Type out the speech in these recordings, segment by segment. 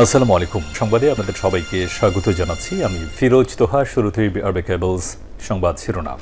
আসসালামু আলাইকুম। সংবাদে আপনাদের সবাইকে স্বাগত জানাচ্ছি। আমি ফিরোজ তোহা। শুরুতেই আরবে কেবলস সংবাদ শিরোনাম।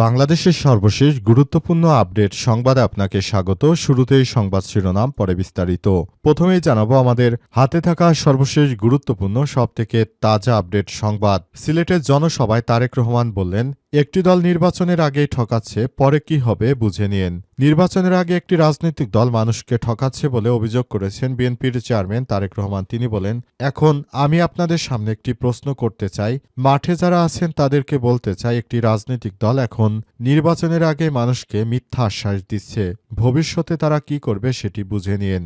বাংলাদেশের সর্বশেষ গুরুত্বপূর্ণ আপডেট সংবাদে আপনাকে স্বাগত। শুরুতেই সংবাদ শিরোনাম, পরে বিস্তারিত। প্রথমেই জানাবো আমাদের হাতে থাকা সর্বশেষ গুরুত্বপূর্ণ সবথেকে তাজা আপডেট সংবাদ। সিলেটের জনসভায় তারেক রহমান বললেন, একটি দল নির্বাচনের আগেই ঠকাচ্ছে, পরে কি হবে বুঝে নিন। নির্বাচনের আগে একটি রাজনৈতিক দল মানুষকে ঠকাচ্ছে বলে অভিযোগ করেছেন বিএনপির চেয়ারম্যান তারেক রহমান। তিনি বলেন, এখন আমি আপনাদের সামনে একটি প্রশ্ন করতে চাই। মাঠে যারা আছেন তাদেরকে বলতে চাই, একটি রাজনৈতিক দল এখন নির্বাচনের আগে মানুষকে মিথ্যা আশ্বাস দিচ্ছে। ভবিষ্যতে তারা কি করবে সেটি বুঝে নিন।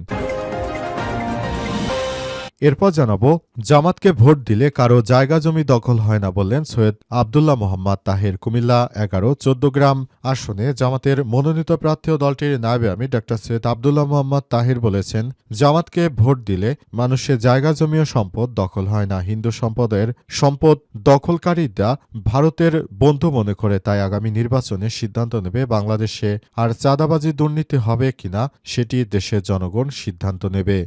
এরপর জানাবো, জামাতকে ভোট দিলে কারো জায়গা জমি দখল হয় না বললেন সৈয়দ আবদুল্লাহ মোহাম্মদ তাহের। কুমিল্লা ১১-১৪ আসনে জামাতের মনোনীত প্রার্থী ও দলটির নায়েবে আমির ডা সৈয়দ আবদুল্লাহ মোহাম্মদ তাহের বলেছেন, জামাতকে ভোট দিলে মানুষের জায়গা জমি ও সম্পদ দখল হয় না। হিন্দু সম্পদ দখলকারীরা ভারতের বন্ধু মনে করে, তাই আগামী নির্বাচনে সিদ্ধান্ত নেবে বাংলাদেশে আর চাঁদাবাজি দুর্নীতি হবে কিনা সেটি দেশের জনগণ সিদ্ধান্ত নেবে।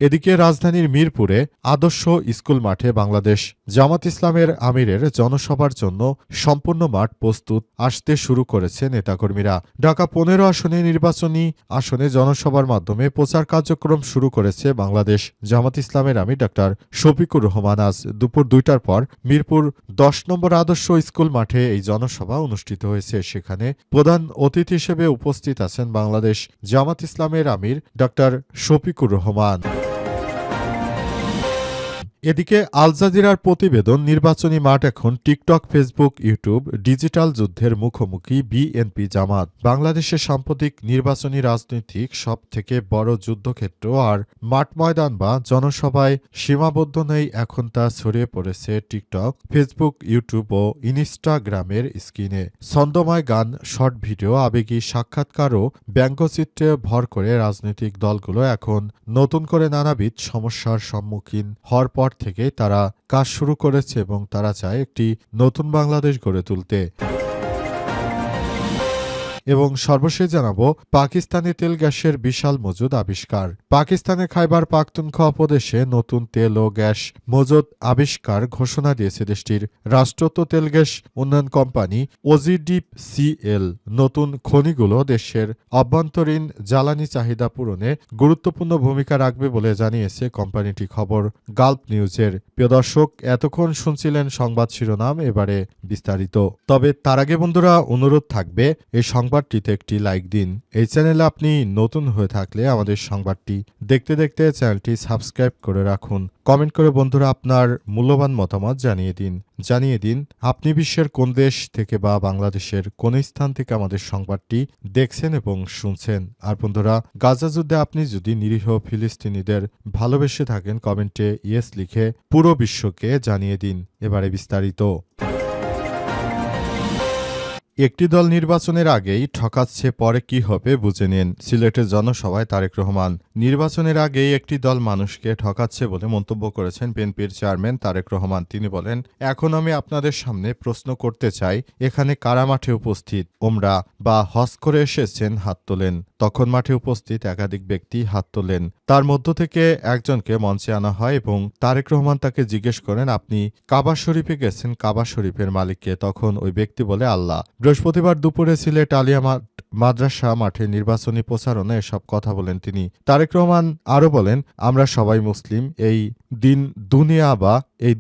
এদিকে রাজধানীর মিরপুরে আদর্শ স্কুল মাঠে বাংলাদেশ জামাত ইসলামের আমিরের জনসভার জন্য সম্পূর্ণ মাঠ প্রস্তুত আসতে শুরু করেছে নেতাকর্মীরা। ঢাকা ১৫ আসনে নির্বাচনী আসনে জনসভার মাধ্যমে প্রচার কার্যক্রম শুরু করেছে বাংলাদেশ জামাত ইসলামের আমির ডা শফিকুর রহমান। আজ দুপুর ২টার পর মিরপুর ১০ নম্বর আদর্শ স্কুল মাঠে এই জনসভা অনুষ্ঠিত হয়েছে। সেখানে প্রধান অতিথি হিসেবে উপস্থিত আছেন বাংলাদেশ জামাত ইসলামের আমির ডা শফিকুর রহমান। এদিকে আল জাজিরার প্রতিবেদন, নির্বাচনী মাঠ এখন টিকটক, ফেসবুক, ইউটিউব, ডিজিটাল যুদ্ধের মুখোমুখি বিএনপি জামাত। বাংলাদেশের সাম্প্রতিক নির্বাচনী রাজনৈতিক সব থেকে বড় যুদ্ধক্ষেত্র আর মাঠ ময়দান বা জনসভায় সীমাবদ্ধ নেই, এখন তা ছড়িয়ে পড়েছে টিকটক, ফেসবুক, ইউটিউব ও ইনস্টাগ্রামের স্ক্রিনে। ছন্দময় গান, শর্ট ভিডিও, আবেগী সাক্ষাৎকার ও ব্যঙ্গচিত্রে ভর করে রাজনৈতিক দলগুলো এখন নতুন করে নানাবিধ সমস্যার সম্মুখীন হওয়ার পর থেকে তারা কাজ শুরু করেছে এবং তারা চায় একটি নতুন বাংলাদেশ গড়ে তুলতে। এবং সর্বশেষ জানাবো, পাকিস্তানি তেল গ্যাসের বিশাল মজুদ আবিষ্কার। পাকিস্তানের খাইবার পাখতুনখোয়া প্রদেশে নতুন তেল ও গ্যাস মজুদ আবিষ্কার ঘোষণা দিয়েছে দেশটির রাষ্ট্রীয় তেল গ্যাস উন্নয়ন কোম্পানি OGDCL। নতুন খনিগুলো দেশের অভ্যন্তরীণ জ্বালানি চাহিদা পূরণে গুরুত্বপূর্ণ ভূমিকা রাখবে বলে জানিয়েছে কোম্পানিটি। খবর গালফ নিউজের। প্রিয় দর্শক, এতক্ষণ শুনছিলেন সংবাদ শিরোনাম, এবারে বিস্তারিত। তবে তার আগে বন্ধুরা, অনুরোধ থাকবে এই সংবাদটিতে একটি লাইক দিন। এই চ্যানেলে আপনি নতুন হয়ে থাকলে আমাদের সংবাদটি দেখতে দেখতে চ্যানেলটি সাবস্ক্রাইব করে রাখুন। কমেন্ট করে বন্ধুরা আপনার মূল্যবান মতামত জানিয়ে দিন আপনি বিশ্বের কোন দেশ থেকে বা বাংলাদেশের কোন স্থান থেকে আমাদের সংবাদটি দেখছেন এবং শুনছেন। আর বন্ধুরা, গাজা যুদ্ধে আপনি যদি নিরীহ ফিলিস্তিনিদের ভালোবেসে থাকেন, কমেন্টে ইয়েস লিখে পুরো বিশ্বকে জানিয়ে দিন। এবারে বিস্তারিত। একটি দল নির্বাচনের আগেই ঠকাচ্ছে, পরে কি হবে বুঝে নিন। সিলেটের জনসভায় তারেক রহমান, নির্বাচনের আগেই একটি দল মানুষকে ঠকাচ্ছে বলে মন্তব্য করেছেন বিএনপির চেয়ারম্যান তারেক রহমান। তিনি বলেন, এখন আমি আপনাদের সামনে প্রশ্ন করতে চাই, এখানে কারা মাঠে উপস্থিত ওমরা বা হজ করে এসেছেন হাত তোলেন। তখন মাঠে উপস্থিত একাধিক ব্যক্তি হাত তোলেন। তার মধ্য থেকে একজনকে মঞ্চে আনা হয় এবং তারেক রহমান তাকে জিজ্ঞেস করেন, আপনি কাবা শরীফে গেছেন, কাবা শরীফের মালিককে? তখন ওই ব্যক্তি বলে, আল্লাহ। বৃহস্পতিবার দুপুরে সিলেট আলিয়া মাদ্রাসা মাঠে নির্বাচনী প্রচারণে এসব কথা বলেন তিনি। তারেক রহমান আরও বলেন, আমরা সবাই মুসলিম, এই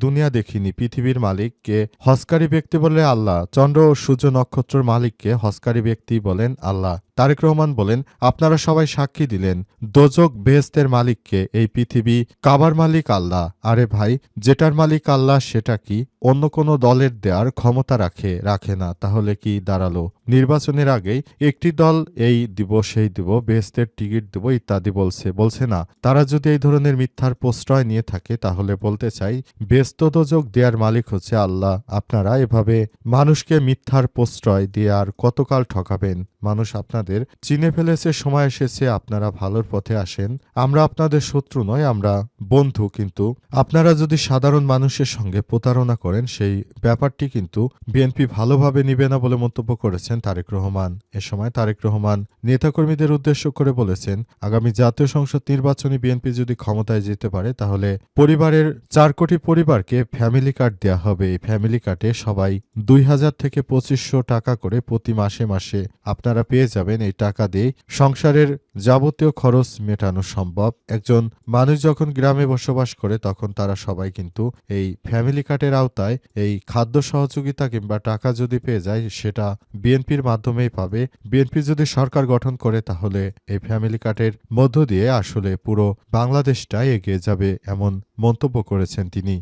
দুনিয়া দেখিনি। পৃথিবীর মালিককে হজকারী ব্যক্তি বলে আল্লাহ, চন্দ্র ও সূর্য নক্ষত্রের মালিককে হজকারী ব্যক্তি বলেন আল্লাহ। তারেক রহমান বলেন, আপনারা সবাই সাক্ষী দিলেন, দোজক বেহেশতের মালিককে? এই পৃথিবী কাবার মালিক আল্লাহ। আরে ভাই, যেটার মালিক আল্লাহ সেটা কি অন্য কোনো দলের দেওয়ার ক্ষমতা রাখে না? তাহলে কি দাঁড়ালো? নির্বাচনের আগেই একটি দল এই দিব সেই দিব, বেহেশতের টিকিট দিব ইত্যাদি বলছে না। তারা যদি এই ধরনের মিথ্যার প্রশ্রয় নিয়ে থাকে তাহলে বলতে চাই, বেহেশত দোজক দেওয়ার মালিক হচ্ছে আল্লাহ। আপনারা এভাবে মানুষকে মিথ্যার প্রশ্রয় দিয়ে আর কতকাল ঠকাবেন? মানুষ আপনাদের চিনে ফেলেছে, সময় এসেছে আপনারা ভালোর পথে আসেন। আমরা আপনাদের শত্রু নয়, আমরা বন্ধু। কিন্তু আপনারা যদি সাধারণ মানুষের সঙ্গে প্রতারণা করেন করেন সেই ব্যাপারটি কিন্তু বিএনপি ভালোভাবে নিবে না বলে মন্তব্য করেছেন তারেক রহমান। এ সময় তারেক রহমান নেতাকর্মীদের উদ্দেশ্য করে বলেছেন, আগামী জাতীয় সংসদ নির্বাচনে বিএনপি যদি ক্ষমতায় যেতে পারে তাহলে পরিবারের 4 কোটি পরিবারকে ফ্যামিলি কার্ড দেওয়া হবে। এই ফ্যামিলি কার্ডে সবাই 2000 থেকে 2500 টাকা করে প্রতি মাসে মাসে আপনারা পেয়ে যাবেন। এই টাকা দিয়ে সংসারের যাবতীয় খরচ মেটানো সম্ভব। একজন মানুষ যখন গ্রামে বসবাস করে তখন তারা সবাই কিন্তু এই ফ্যামিলি কার্ডের আওতায় এই খাদ্য সহযোগিতা কিংবা টাকা যদি পেয়ে যায় সেটা বিএনপির মাধ্যমেই পাবে। বিএনপি যদি সরকার গঠন করে তাহলে এই ফ্যামিলি কার্ডের মধ্য দিয়ে আসলে পুরো বাংলাদেশটাই এগিয়ে যাবে, এমন মন্তব্য করেছেন তিনি।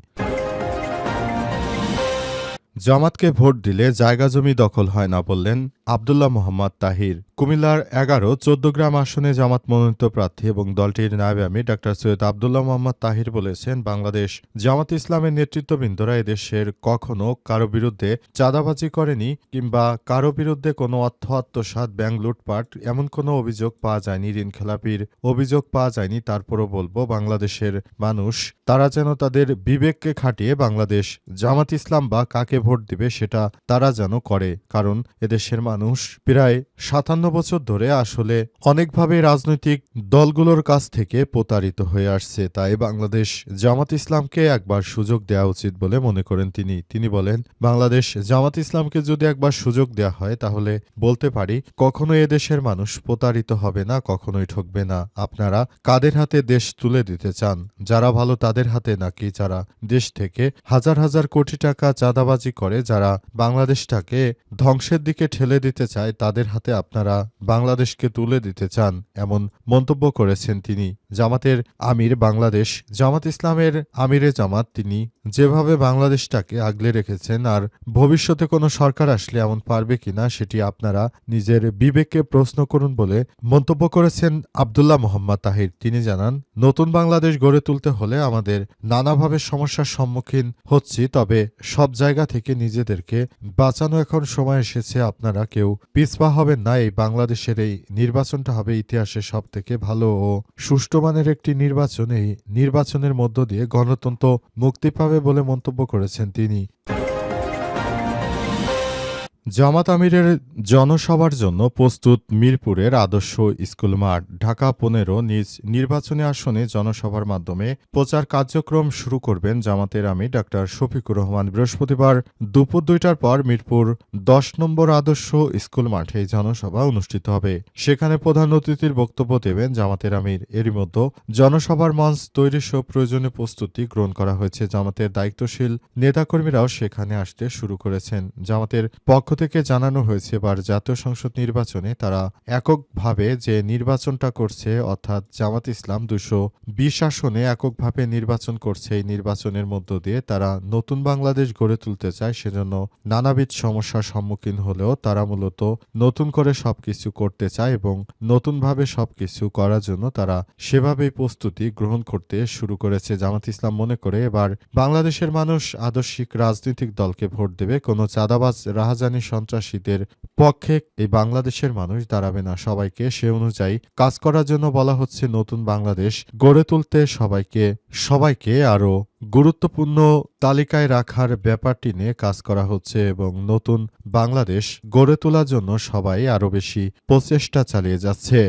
জামাতকে ভোট দিলে জায়গা জমি দখল হয় না বললেন আব্দুল্লাহ মোহাম্মদ তাহির। কুমিল্লার 11-14 আসনে জামাত মনোনীত প্রার্থী এবং দলটির নায়েব আমির ডা. সৈয়দ আব্দুল্লাহ মোহাম্মদ তাহির বলেছেন, বাংলাদেশ জামাত ইসলামের নেতৃত্ববৃন্দরা এদেশের কখনো কারো বিরুদ্ধে চাঁদাবাজি করেনি কিংবা কারো বিরুদ্ধে কোনো অর্থ আত্মসাৎ, ব্যাংক লুটপাট এমন কোনো অভিযোগ পাওয়া যায়নি, ঋণখেলাপির অভিযোগ পাওয়া যায়নি। তারপরও বলবো, বাংলাদেশের মানুষ তারা যেন তাদের বিবেককে খাটিয়ে বাংলাদেশ জামাত ইসলাম বা কাকে ভোট দিবে সেটা তারা যেন করে। কারণ এদেশের মানুষ প্রায় 57 বছর ধরে আসলে অনেকভাবে রাজনৈতিক দলগুলোর কাছ থেকে প্রতারিত হয়ে আসছে। তাই বাংলাদেশ জামাত ইসলামকে একবার সুযোগ দেওয়া উচিত বলে মনে করেন তিনি। তিনি বলেন, বাংলাদেশ জামাত ইসলামকে যদি একবার সুযোগ দেওয়া হয় তাহলে বলতে পারি কখনো এদেশের মানুষ প্রতারিত হবে না, কখনোই ঠকবে না। আপনারা কাদের হাতে দেশ তুলে দিতে চান? যারা ভালো তাদের হাতে, নাকি যারা দেশ থেকে হাজার হাজার কোটি টাকা চাঁদাবাজি করে, যারা বাংলাদেশটাকে ধ্বংসের দিকে ঠেলে দিতে চায় তাদের হাতে আপনারা বাংলাদেশকে তুলে দিতে চান? এমন মন্তব্য করেছেন তিনি। জামাতের আমির, বাংলাদেশ জামাত ইসলামের আমিরে জামাত, তিনি যেভাবে বাংলাদেশটাকে আগলে রেখেছেন আর ভবিষ্যতে কোনো সরকার আসলে এমন পারবে কিনা সেটি আপনারা নিজের বিবেককে প্রশ্ন করুন বলে মন্তব্য করেছেন আব্দুল্লাহ মোহাম্মদ তাহির। তিনি জানান, নতুন বাংলাদেশ গড়ে তুলতে হলে আমাদের নানাভাবে সমস্যার সম্মুখীন হচ্ছি, তবে সব জায়গা থেকে নিজেদেরকে বাঁচানো এখন সময় এসেছে। আপনারা কেউ পিছপা হবেন না। এই বাংলাদেশের এই নির্বাচনটা হবে ইতিহাসের সবথেকে ভালো ও সুষ্ঠু মানের একটি নির্বাচন। এই নির্বাচনের মধ্য দিয়ে গণতন্ত্র মুক্তি পাবে বলে মন্তব্য করেছেন তিনি। জামাত আমিরের জনসভার জন্য প্রস্তুত মিরপুরের আদর্শ স্কুল মাঠ। ঢাকা 15 নিজ নির্বাচনী আসনে জনসভার মাধ্যমে প্রচার কার্যক্রম শুরু করবেন জামাতের আমির ডা. শফিকুর রহমান। বৃহস্পতিবার দুপুর 2টার পর মিরপুর 10 নম্বর আদর্শ স্কুল মাঠে এই জনসভা অনুষ্ঠিত হবে। সেখানে প্রধান অতিথির বক্তব্য দেবেন জামাতের আমির। এরই মধ্যে জনসভার মঞ্চ তৈরি সহ প্রয়োজনীয় প্রস্তুতি গ্রহণ করা হয়েছে। জামাতের দায়িত্বশীল নেতাকর্মীরাও সেখানে আসতে শুরু করেছেন। জামাতের পক্ষ থেকে জানানো হয়েছে, এবার জাতীয় সংসদ নির্বাচনে তারা এককভাবে যে নির্বাচনটা করছে, অর্থাৎ জামাত ইসলাম 220 আসনে এককভাবে নির্বাচন করছে। এই নির্বাচনের মধ্য দিয়ে তারা নতুন বাংলাদেশ গড়ে তুলতে চায়। সেজন্য নানাবিধ সমস্যার সম্মুখীন হলেও তারা মূলত নতুন করে সবকিছু করতে চায় এবং নতুনভাবে সবকিছু করার জন্য তারা সেভাবেই প্রস্তুতি গ্রহণ করতে শুরু করেছে। জামাত ইসলাম মনে করে এবার বাংলাদেশের মানুষ আদর্শিক রাজনৈতিক দলকে ভোট দেবে। কোনো চাঁদাবাজ, রাহাজানি, সন্ত্রাসীদের পক্ষে এই বাংলাদেশের মানুষ দাঁড়াবে না। সবাইকে সে অনুযায়ী কাজ করার জন্য বলা হচ্ছে। নতুন বাংলাদেশ গড়ে তুলতে সবাইকে আরো গুরুত্বপূর্ণ তালিকায় রাখার ব্যাপারটি নিয়ে কাজ করা হচ্ছে এবং নতুন বাংলাদেশ গড়ে তোলার জন্য সবাই আরো বেশি প্রচেষ্টা চালিয়ে যাচ্ছে।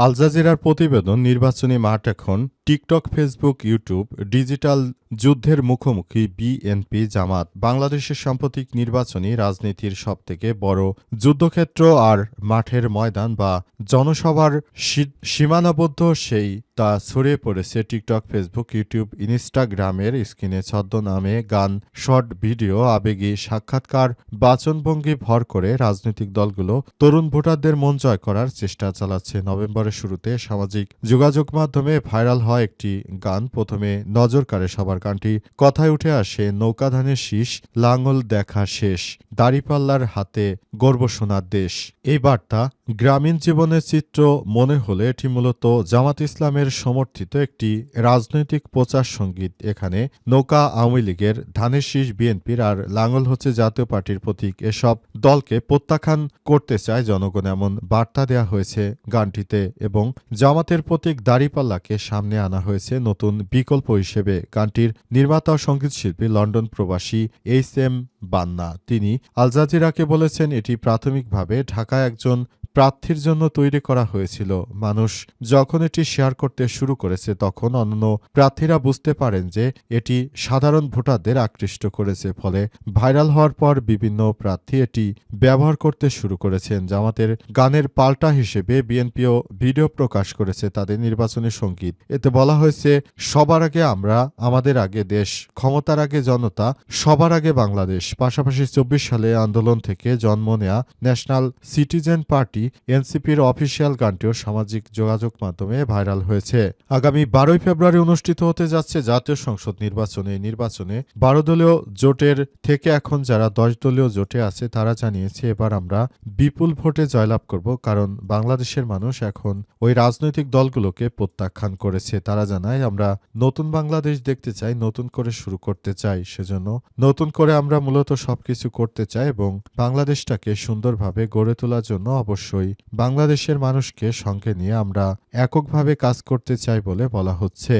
আল জাজিরার প্রতিবেদন, নির্বাচনী মাঠ এখন টিকটক, ফেসবুক, ইউটিউব। ডিজিটাল যুদ্ধের মুখোমুখি বিএনপি জামাত। বাংলাদেশের সাম্প্রতিক নির্বাচনী রাজনীতির সবথেকে বড় যুদ্ধক্ষেত্র আর মাঠের ময়দান বা জনসভার সীমানাবদ্ধ সেই তা ছড়িয়ে পড়েছে টিকটক, ফেসবুক, ইউটিউব, ইনস্টাগ্রামের স্ক্রিনে ছদ্মনামে গান, শর্ট ভিডিও, আবেগী সাক্ষাৎকার, বাচনভঙ্গি ভর করে রাজনৈতিক দলগুলো তরুণ ভোটারদের মন জয় করার চেষ্টা চালাচ্ছে। নভেম্বরের শুরুতে সামাজিক যোগাযোগ মাধ্যমে ভাইরাল হয় একটি গান প্রথমে নজর কাড়ে সবার। গানটি কথায় উঠে আসে, নৌকাধানের শীষ, লাঙল দেখা শেষ, দাঁড়িপাল্লার হাতে গর্ব সোনার দেশ। এই বার্তা গ্রামীণ জীবনের চিত্র মনে হলে এটি মূলত জামাত ইসলামের সমর্থিত একটি রাজনৈতিক প্রচার সঙ্গীত। এখানে নৌকা আওয়ামী লীগের, ধানের শীষ বিএনপির আর লাঙ্গল হচ্ছে জাতীয় পার্টির প্রতীক। এসব দলকে প্রত্যাখ্যান করতে চায় জনগণ, এমন বার্তা দেয়া হয়েছে গানটিতে। এবং জামাতের প্রতীক দাঁড়িপাল্লাকে সামনে আনা হয়েছে নতুন বিকল্প হিসেবে। গানটির নির্মাতা ও সঙ্গীতশিল্পী লন্ডন প্রবাসী এইচ.এম. বান্না। তিনি আল জাজিরাকে বলেছেন, এটি প্রাথমিকভাবে ঢাকায় একজন প্রার্থীর জন্য তৈরি করা হয়েছিল। মানুষ যখন এটি শেয়ার করতে শুরু করেছে তখন অন্য প্রার্থীরা বুঝতে পারেন যে এটি সাধারণ ভোটারদের আকৃষ্ট করেছে। ফলে ভাইরাল হওয়ার পর বিভিন্ন প্রার্থী এটি ব্যবহার করতে শুরু করেছেন। জামাতের গানের পাল্টা হিসেবে বিএনপিও ভিডিও প্রকাশ করেছে তাদের নির্বাচনী সঙ্গীত। এতে বলা হয়েছে, সবার আগে আমরা, আমাদের আগে দেশ, ক্ষমতার আগে জনতা, সবার আগে বাংলাদেশ। পাশাপাশি 24 সালে আন্দোলন থেকে জন্ম নেয়া ন্যাশনাল সিটিজেন পার্টি এনসিপির অফিসিয়াল গানটিও সামাজিক যোগাযোগ মাধ্যমে ভাইরাল হয়েছে। আগামী 12 ফেব্রুয়ারি অনুষ্ঠিত হতে যাচ্ছে জাতীয় সংসদ নির্বাচনে। এই নির্বাচনে 12 দলীয় জোটের থেকে এখন যারা 10 দলীয় জোটে আছে তারা জানিয়েছে, এবার আমরা বিপুল ভোটে জয়লাভ করব, কারণ বাংলাদেশের মানুষ এখন ওই রাজনৈতিক দলগুলোকে প্রত্যাখ্যান করেছে। তারা জানায়, আমরা নতুন বাংলাদেশ দেখতে চাই, নতুন করে শুরু করতে চাই। সেজন্য নতুন করে আমরা মূলত সবকিছু করতে চাই এবং বাংলাদেশটাকে সুন্দরভাবে গড়ে তোলার জন্য অবশ্যই বাংলাদেশের মানুষকে সঙ্গে নিয়ে আমরা এককভাবে কাজ করতে চাই বলে বলা হচ্ছে।